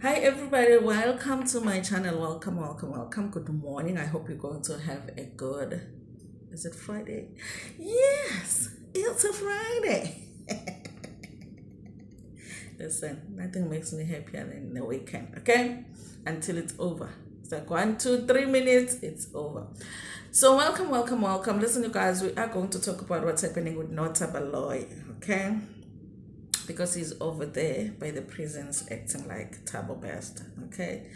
Hi everybody, welcome to my channel. Welcome. Good morning. I hope you're going to have a good, is it Friday? Yes, it's a Friday. Listen, nothing makes me happier than the weekend, okay? Until it's over. It's like 1, 2, 3 minutes, it's over. So welcome. Listen, you guys, we are going to talk about what's happening with Nota Baloyi, okay? Because he's over there by the prisons acting like Tabo Best, okay?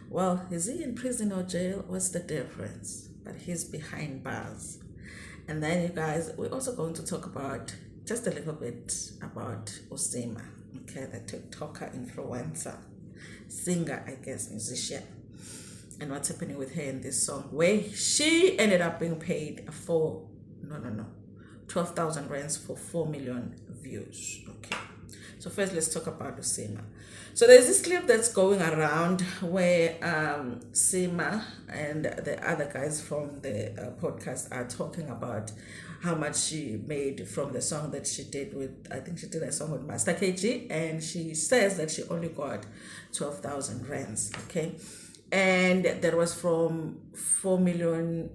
Well, is he in prison or jail? What's the difference? But he's behind bars. And then, you guys, we're also going to talk about just a little bit about Seema, okay, the TikToker influencer, singer, I guess, musician, and what's happening with her in this song, where she ended up being paid for, no, 12,000 rands for 4 million views, okay? So first, let's talk about Seema. So there's this clip that's going around where Seema and the other guys from the podcast are talking about how much she made from the song that she did with, I think she did a song with Master KG, and she says that she only got 12,000 rands, okay? And that was from 4 million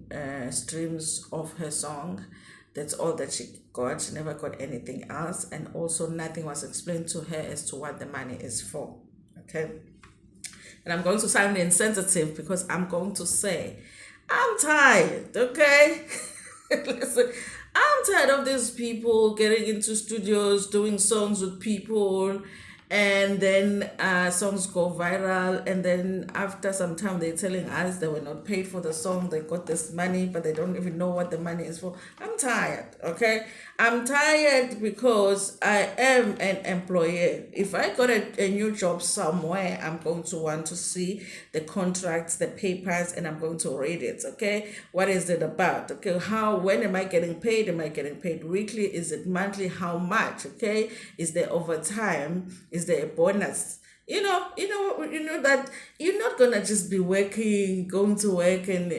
streams of her song. That's all that she got. She never got anything else. And also nothing was explained to her as to what the money is for. Okay. And I'm going to sound insensitive because I'm going to say, I'm tired. Okay. Listen, I'm tired of these people getting into studios, doing songs with people, and then songs go viral, and then after some time they're telling us they were not paid for the song, they got this money but they don't even know what the money is for. I'm tired, okay? I'm tired because I am an employee. If I got a new job somewhere, I'm going to want to see the contracts, the papers, and I'm going to read it, okay? What is it about? Okay, when am I getting paid? Am I getting paid weekly? Is it monthly? How much? Okay, is there overtime? Is there a bonus? You know that you're not gonna just be working, going to work, and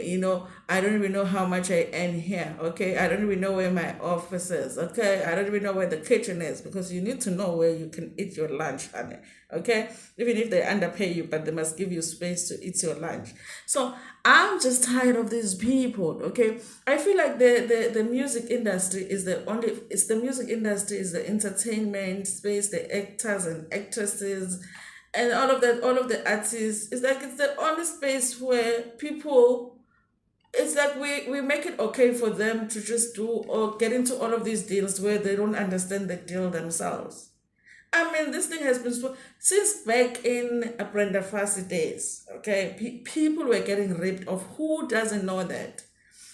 I don't even know how much I earn here. Okay, I don't even know where my office is. Okay, I don't even know where the kitchen is, because you need to know where you can eat your lunch, honey. Okay, even if they underpay you, but they must give you space to eat your lunch. So I'm just tired of these people. Okay, I feel like the music industry is the music industry is the entertainment space, the actors and actresses and all of that, all of the artists. It's like it's the only space where people, it's like we make it okay for them to just do or get into all of these deals where they don't understand the deal themselves. I mean, this thing has been since back in Brenda Fassie days. Okay, people were getting ripped off. Who doesn't know that?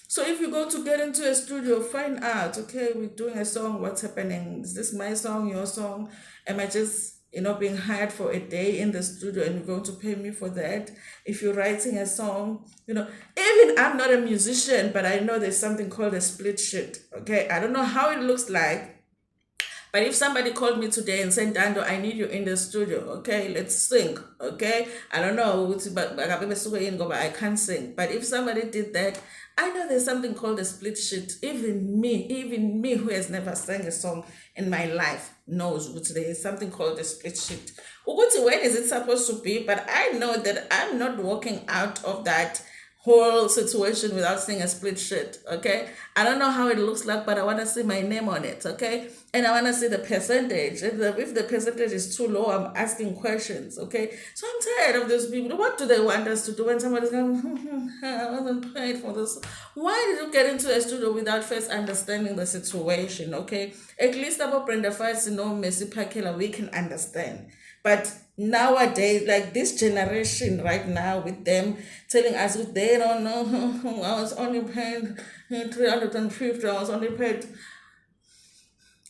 So if you go to get into a studio, find out, okay, we're doing a song, what's happening? Is this my song, your song? Am I just, being hired for a day in the studio and you're going to pay me for that? If you're writing a song, even I'm not a musician, but I know there's something called a split sheet, okay? I don't know how it looks like, but if somebody called me today and said, Dando, I need you in the studio, okay, let's sing, okay? I don't know, but I can't sing. But if somebody did that, I know there's something called a split sheet. Even me who has never sang a song in my life knows there is something called a split sheet. When is it supposed to be? But I know that I'm not walking out of that whole situation without seeing a split sheet, okay? I don't know how it looks like, but I want to see my name on it, okay? And I want to see the percentage. If the percentage is too low, I'm asking questions, okay? So I'm tired of those people. What do they want us to do when somebody's going, I wasn't paid for this? Why did you get into a studio without first understanding the situation, okay? At least about Brenda Fassie, Messi Pakela, we can understand. But nowadays, like this generation right now, with them telling us they don't know, I was only paid 350, I was only paid.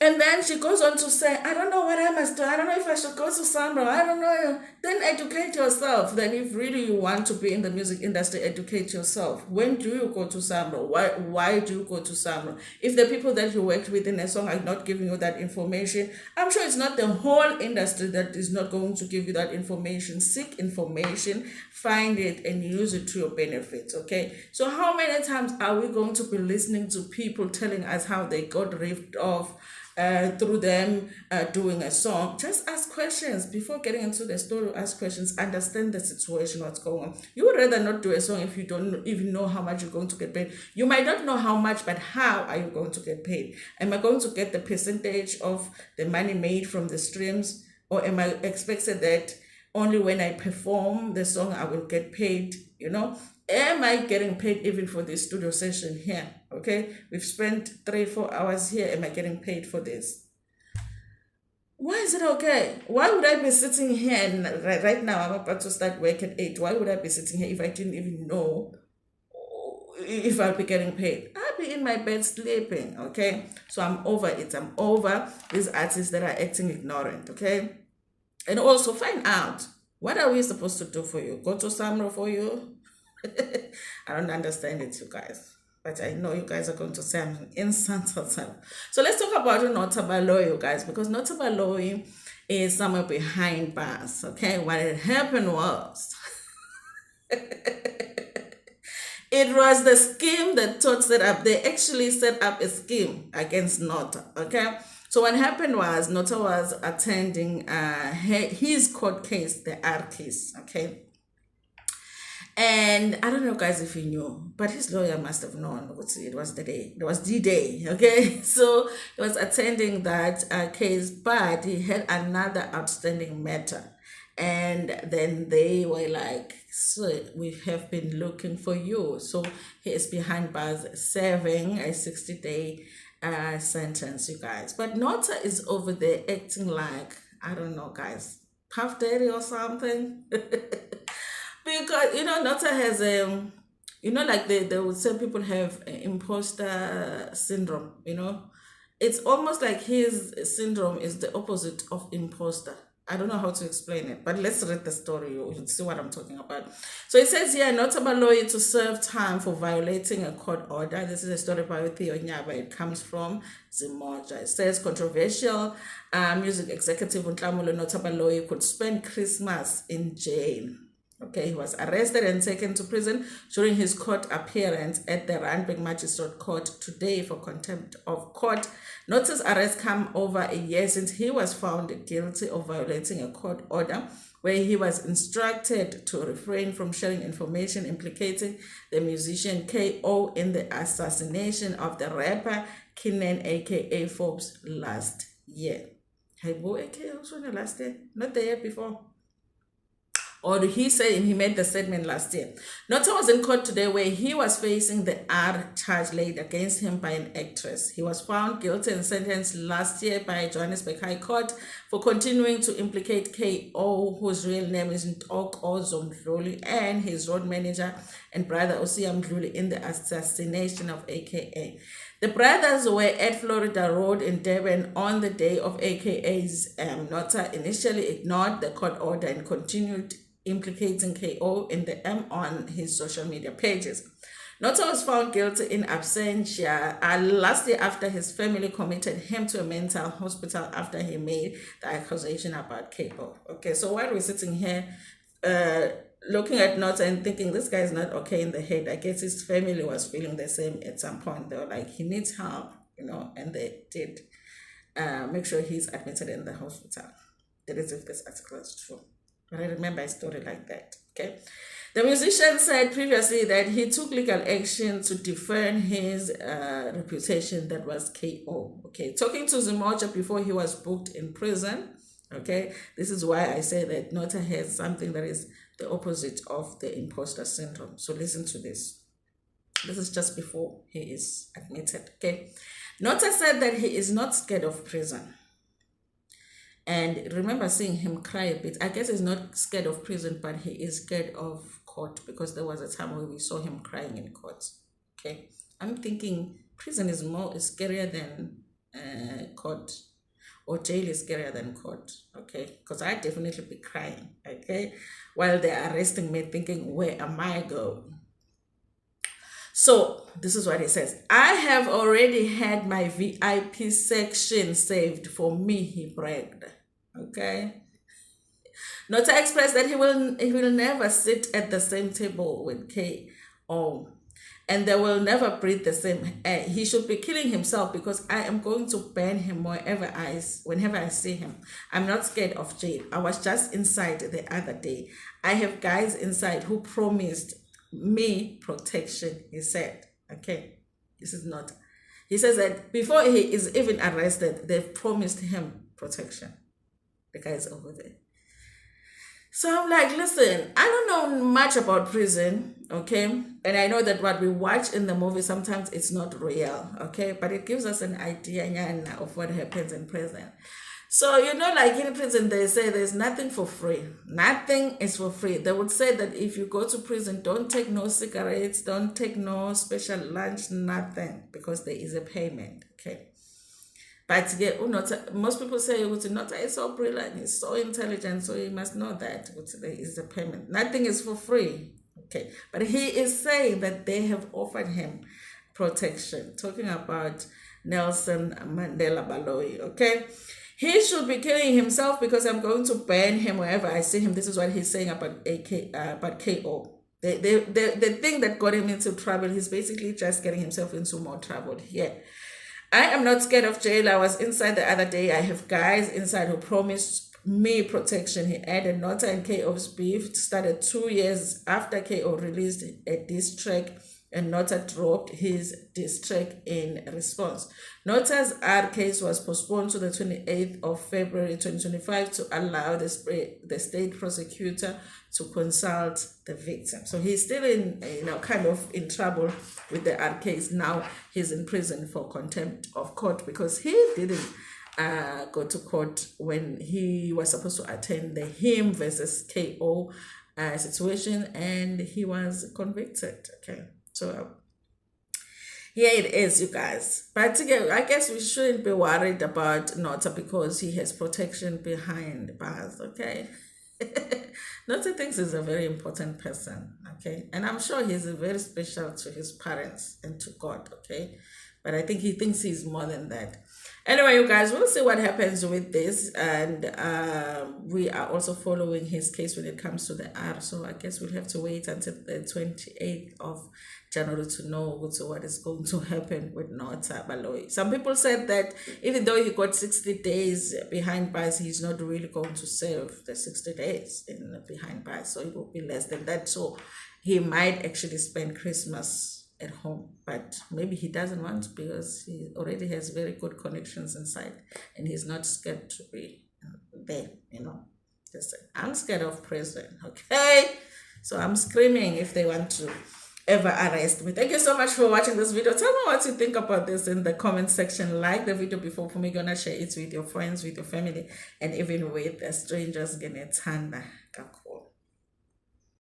And then she goes on to say, I don't know what I must do. I don't know if I should go to Sambro. I don't know. Then educate yourself. Then if really you want to be in the music industry, educate yourself. When do you go to Sambro? Why do you go to Sambro? If the people that you worked with in a song are not giving you that information, I'm sure it's not the whole industry that is not going to give you that information. Seek information, find it, and use it to your benefit, okay? So how many times are we going to be listening to people telling us how they got ripped off, through them doing a song. Just ask questions before getting into the story. Ask questions, understand the situation, what's going on. You would rather not do a song if you don't even know how much you're going to get paid. You might not know how much, but how are you going to get paid? Am I going to get the percentage of the money made from the streams, or am I expected that only when I perform the song I will get paid? Am I getting paid even for this studio session here? Okay, we've spent 3-4 hours here. Am I getting paid for this? Why is it okay? Why would I be sitting here and right now I'm about to start work at 8? Why would I be sitting here if I didn't even know if I'll be getting paid? I'll be in my bed sleeping, okay? So I'm over it. I'm over these artists that are acting ignorant, okay? And also find out, what are we supposed to do for you? Go to Samro for you? I don't understand it, you guys. But I know you guys are going to say I'm in Santa. So let's talk about Nota Baloyi, you guys, because Nota Baloyi is somewhere behind bars. Okay, what had happened was it was the scheme that Todd set up. They actually set up a scheme against Nota. Okay. So what happened was Nota was attending his court case, the R case. Okay. And I don't know, guys, if you knew, but his lawyer must have known. It was the day. It was the day, okay? So he was attending that case, but he had another outstanding matter. And then they were like, so we have been looking for you. So he is behind bars serving a 60-day sentence, you guys. But Nota is over there acting like, I don't know, guys, Puff Daddy or something. Because Nota has like they would say people have imposter syndrome. It's almost like his syndrome is the opposite of imposter. I don't know how to explain it, but let's read the story. You'll see what I'm talking about. So it says here, Nota Baloyi to serve time for violating a court order. This is a story by Theo Nyaba. It comes from Zimoja. It says controversial music executive Nhlamulo Nota Baloyi could spend Christmas in jail. Okay, he was arrested and taken to prison during his court appearance at the Randburg Magistrate Court today for contempt of court. Nota's arrest come over a year since he was found guilty of violating a court order where he was instructed to refrain from sharing information implicating the musician K.O. in the assassination of the rapper Kinnen aka Forbes last year. Hey, boy, aka also last year, not the year before. Or he said he made the statement last year. Nota was in court today where he was facing the R charge laid against him by an actress. He was found guilty and sentenced last year by Johannesburg High Court for continuing to implicate K.O., whose real name is Ntoko Zomdluli, and his road manager and brother Osia Mdluli in the assassination of AKA. The brothers were at Florida Road in Durban on the day of AKA's. Nota initially ignored the court order and continued implicating K.O. in the on his social media pages. Nota was found guilty in absentia last year after his family committed him to a mental hospital after he made the accusation about K.O. Okay, so while we're sitting here looking at Nota and thinking this guy is not okay in the head, I guess his family was feeling the same at some point. They were like, he needs help, and they did make sure he's admitted in the hospital. That is if this article is true. But I remember a story like that, okay? The musician said previously that he took legal action to defend his reputation that was K.O., okay? Talking to Zimoja before he was booked in prison, okay? This is why I say that Nota has something that is the opposite of the imposter syndrome. So listen to this. This is just before he is admitted, okay? Nota said that he is not scared of prison. And remember seeing him cry a bit. I guess he's not scared of prison, but he is scared of court because there was a time where we saw him crying in court. Okay, I'm thinking prison is scarier than court, or jail is scarier than court. Okay, because I'd definitely be crying. Okay, while they're arresting me, thinking, where am I going? So this is what he says. I have already had my VIP section saved for me, he bragged. Okay. Nota expressed that he will never sit at the same table with K.O. and they will never breathe the same air. He should be killing himself because I am going to burn him whenever I see him. I'm not scared of jail. I was just inside the other day. I have guys inside who promised me protection, he said. Okay, this is not. He says that before he is even arrested, they've promised him protection. The guy is over there. So I'm like, listen, I don't know much about prison, okay? And I know that what we watch in the movie, sometimes it's not real, okay? But it gives us an idea of what happens in prison. So, like in prison, they say there's nothing for free. Nothing is for free. They would say that if you go to prison, don't take no cigarettes, don't take no special lunch, nothing, because there is a payment, okay? But most people say Nota is so brilliant, he's so intelligent, so he must know that there is a payment. Nothing is for free. Okay. But he is saying that they have offered him protection. Talking about Nelson Mandela Baloyi. Okay. He should be killing himself because I'm going to burn him wherever I see him. This is what he's saying about KO. The thing that got him into trouble, he's basically just getting himself into more trouble here. I am not scared of jail. I was inside the other day. I have guys inside who promised me protection. He added Nota and KO's beef started 2 years after KO released a diss track, and Nota dropped his diss track in response. Nota's R case was postponed to the 28th of February 2025 to allow the state prosecutor to consult the victim. So he's still in, kind of in trouble with the R case. Now he's in prison for contempt of court because he didn't go to court when he was supposed to attend the him versus KO situation, and he was convicted. Okay. So here it is, you guys. But again, I guess we shouldn't be worried about Nota because he has protection behind bars, okay? Nota thinks he's a very important person, okay? And I'm sure he's very special to his parents and to God, okay? But I think he thinks he's more than that. Anyway, you guys, we'll see what happens with this. And we are also following his case when it comes to the R. So I guess we'll have to wait until the 28th of January to know what is going to happen with Nota Baloyi. Some people said that even though he got 60 days behind bars, he's not really going to serve the 60 days in behind bars. So it will be less than that. So he might actually spend Christmas at home, but maybe he doesn't want to because he already has very good connections inside and he's not scared to be there, Listen, I'm scared of prison, okay? So I'm screaming if they want to ever arrest me. Thank you so much for watching this video. Tell me what you think about this in the comment section. Like the video before for me, gonna share it with your friends, with your family, and even with strangers.